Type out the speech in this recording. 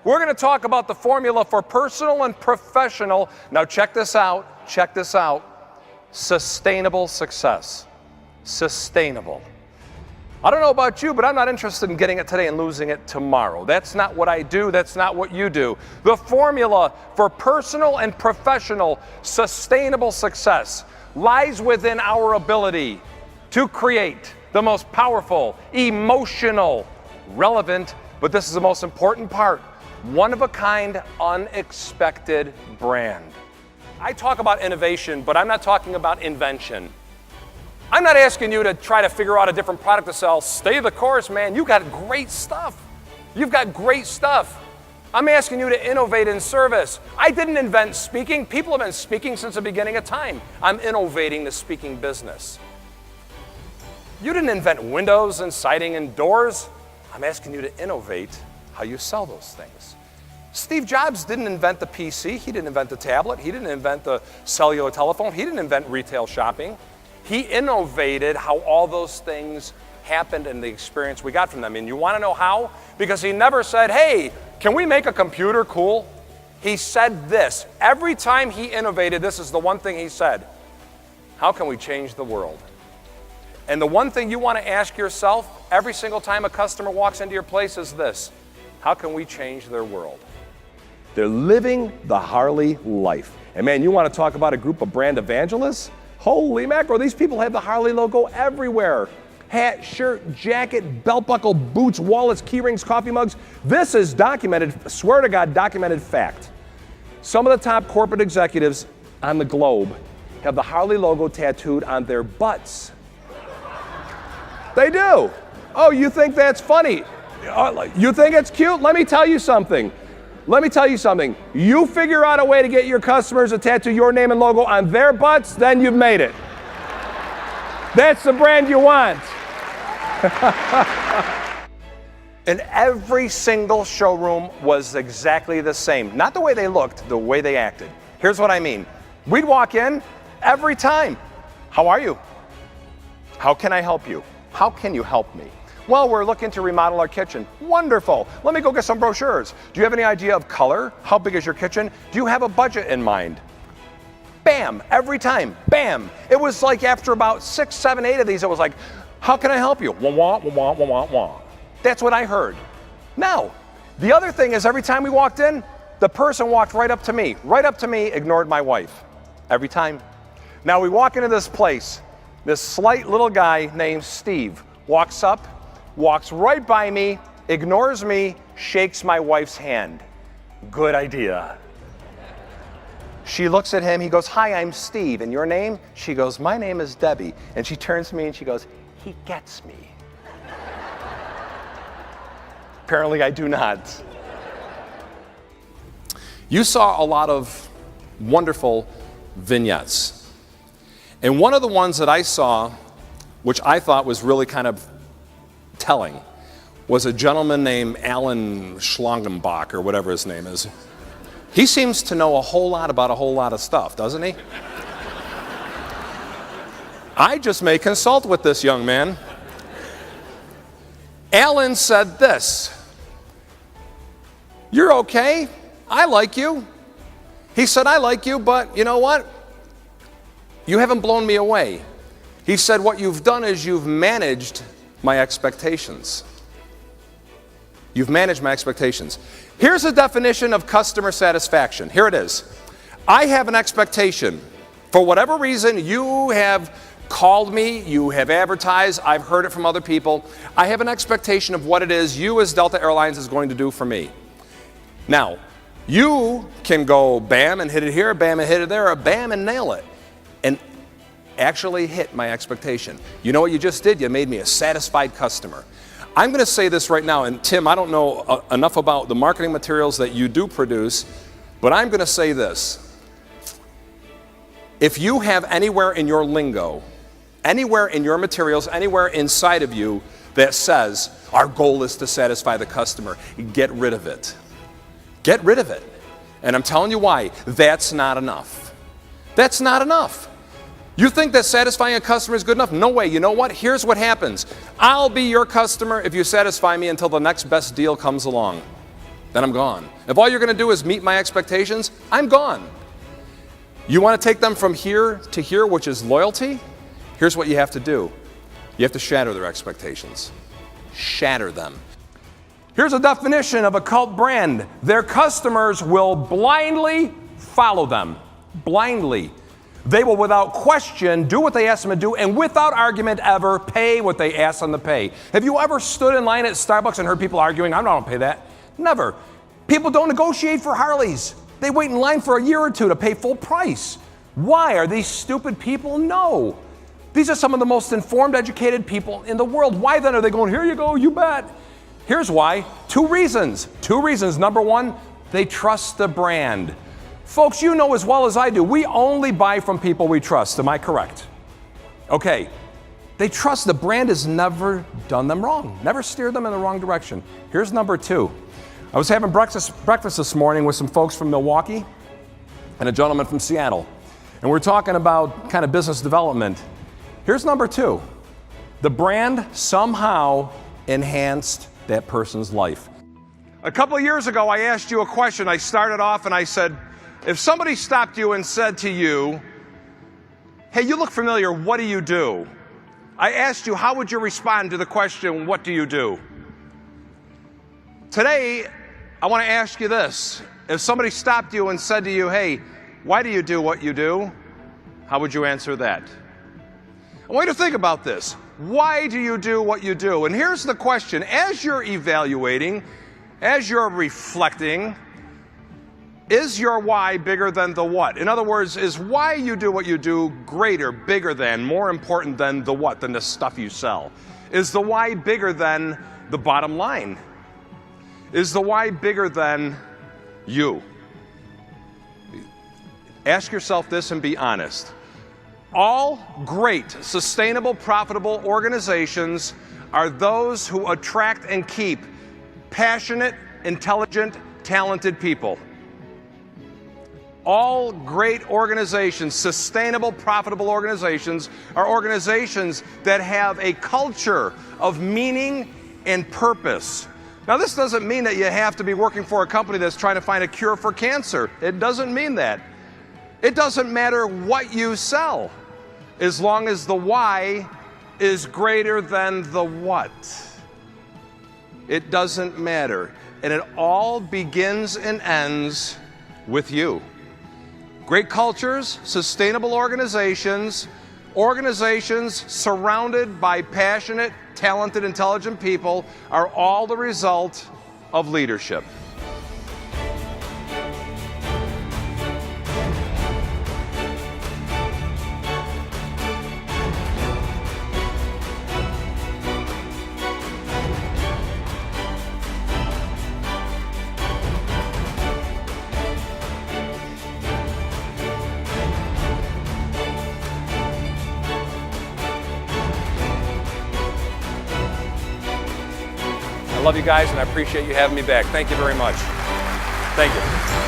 We're going to talk about the formula for personal and professional, now check this out, sustainable success. Sustainable. I don't know about you, but I'm not interested in getting it today and losing it tomorrow. That's not what I do. That's not what you do. The formula for personal and professional sustainable success lies within our ability to create the most powerful, emotional, relevant, but this is the most important part, one-of-a-kind, unexpected brand. I talk about innovation, but I'm not talking about invention. I'm not asking you to try to figure out a different product to sell. Stay the course, man. You've got great stuff. You've got great stuff. I'm asking you to innovate in service. I didn't invent speaking. People have been speaking since the beginning of time. I'm innovating the speaking business. You didn't invent windows and siding and doors. I'm asking you to innovate how you sell those things. Steve Jobs didn't invent the PC. He didn't invent the tablet. He didn't invent the cellular telephone. He didn't invent retail shopping. He innovated how all those things happened and the experience we got from them. And you want to know how? Because he never said, hey, can we make a computer cool? He said this. Every time he innovated, this is the one thing he said. How can we change the world? And the one thing you want to ask yourself every single time a customer walks into your place is this. How can we change their world? They're living the Harley life. And man, you want to talk about a group of brand evangelists? Holy mackerel, these people have the Harley logo everywhere. Hat, shirt, jacket, belt buckle, boots, wallets, key rings, coffee mugs. This is documented, swear to God, documented fact. Some of the top corporate executives on the globe have the Harley logo tattooed on their butts. They do. Oh, you think that's funny? You think it's cute? Let me tell you something. You figure out a way to get your customers to tattoo your name and logo on their butts, then you've made it. That's the brand you want. And every single showroom was exactly the same. Not the way they looked, the way they acted. Here's what I mean. We'd walk in every time. How are you? How can I help you? How can you help me? Well, we're looking to remodel our kitchen. Wonderful. Let me go get some brochures. Do you have any idea of color? How big is your kitchen? Do you have a budget in mind? Bam, every time, bam. It was like after about 6, 7, 8 of these, it was like, how can I help you? Wah, wah, wah, wah, wah, wah. That's what I heard. Now, the other thing is every time we walked in, the person walked right up to me, ignored my wife. Every time. Now we walk into this place, this slight little guy named Steve walks up, walks right by me, ignores me, shakes my wife's hand. Good idea. She looks at him, he goes, hi, I'm Steve, and your name? She goes, my name is Debbie. And she turns to me and she goes, he gets me. Apparently I do not. You saw a lot of wonderful vignettes. And one of the ones that I saw, which I thought was really kind of telling, was a gentleman named Alan Schlangenbach, or whatever his name is. He seems to know a whole lot about a whole lot of stuff, doesn't he? I just may consult with this young man. Alan said this, you're okay, I like you. He said, I like you, but you know what? You haven't blown me away. He said, what you've done is you've managed my expectations. You've managed my expectations. Here's a definition of customer satisfaction. Here it is. I have an expectation. For whatever reason, you have called me, you have advertised, I've heard it from other people. I have an expectation of what it is you as Delta Airlines is going to do for me. Now, you can go bam and hit it here, bam and hit it there, or bam and nail it. And actually hit my expectation. You know what you just did? You made me a satisfied customer. I'm going to say this right now, and Tim, I don't know enough about the marketing materials that you do produce, but I'm going to say this. If you have anywhere in your lingo, anywhere in your materials, anywhere inside of you that says, our goal is to satisfy the customer, get rid of it. Get rid of it. And I'm telling you why. That's not enough. That's not enough. You think that satisfying a customer is good enough? No way. You know what? Here's what happens. I'll be your customer if you satisfy me until the next best deal comes along. then I'm gone. If all you're going to do is meet my expectations, I'm gone. You want to take them from here to here, which is loyalty? Here's what you have to do. You have to shatter their expectations. Shatter them. Here's a definition of a cult brand. Their customers will blindly follow them. Blindly. They will without question do what they ask them to do, and without argument ever pay what they ask them to pay. Have you ever stood in line at Starbucks and heard people arguing, I'm not going to pay that? Never. People don't negotiate for Harleys. They wait in line for a year or two to pay full price. Why? Are these stupid people? No. These are some of the most informed, educated people in the world. Why then are they going, here you go, you bet? Here's why. Two reasons. Number one, they trust the brand. Folks, you know as well as I do, we only buy from people we trust. Am I correct? Okay. They trust the brand has never done them wrong, never steered them in the wrong direction. Here's number two. I was having breakfast this morning with some folks from Milwaukee and a gentleman from Seattle. And we're talking about kind of business development. Here's number two. The brand somehow enhanced that person's life. A couple of years ago, I asked you a question. I started off and I said, if somebody stopped you and said to you, hey, you look familiar, what do you do? I asked you, how would you respond to the question, what do you do? Today, I want to ask you this. If somebody stopped you and said to you, hey, why do you do what you do? How would you answer that? I want you to think about this. Why do you do what you do? And here's the question. As you're evaluating, as you're reflecting, is your why bigger than the what? In other words, is why you do what you do greater, bigger than, more important than the what, than the stuff you sell? Is the why bigger than the bottom line? Is the why bigger than you? Ask yourself this and be honest. All great, sustainable, profitable organizations are those who attract and keep passionate, intelligent, talented people. All great organizations, sustainable, profitable organizations, are organizations that have a culture of meaning and purpose. Now, this doesn't mean that you have to be working for a company that's trying to find a cure for cancer. It doesn't mean that. It doesn't matter what you sell, as long as the why is greater than the what. It doesn't matter. And it all begins and ends with you. Great cultures, sustainable organizations, organizations surrounded by passionate, talented, intelligent people are all the result of leadership. I love you guys, and I appreciate you having me back. Thank you very much. Thank you.